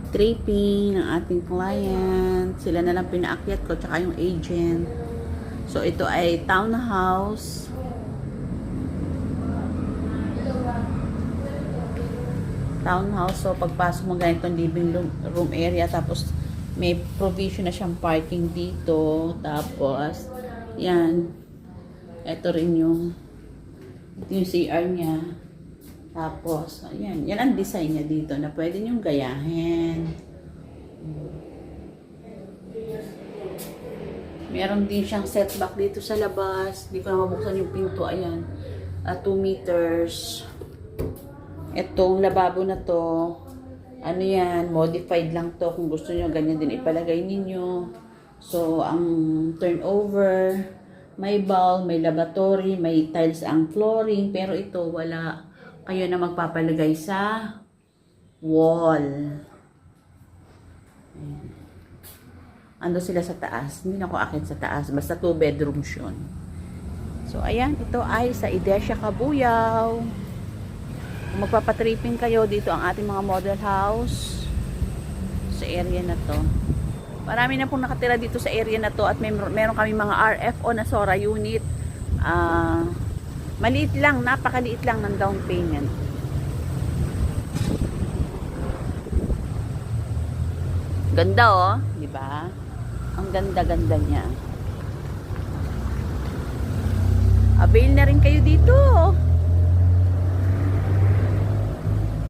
tripping ng ating client. Sila na lang pinaakyat ko, tsaka yung agent. So, ito ay townhouse. Townhouse. So, pagpasok mo ganitong living room area, tapos may provision na siyang parking dito. Tapos, yan. Ito rin yung CR niya. Tapos, ayan. Yan ang design niya dito na pwede niyong gayahin. Meron din siyang setback dito sa labas. Hindi ko na mabuksan yung pinto. Ayan. 2 meters. Itong lababo na to, ano yan, modified lang to. Kung gusto nyo, ganyan din ipalagay ninyo. So, ang turnover, may bowl, may lavatory, may tiles ang flooring. Pero ito, wala kayo na magpapalagay sa wall. Ando sila sa taas. Hindi na ako akit sa taas. Basta 2 bedrooms yun. So, ayan. Ito ay sa Idesia, Cabuyao. Kung magpapatripping kayo, dito ang ating mga model house sa area na to. Marami na pong nakatira dito sa area na to at meron kami mga RFO na Sora unit. Maliit lang, napakaliit lang ng down payment. Ganda oh, di ba? Ang ganda-ganda niya. Avail na rin kayo dito.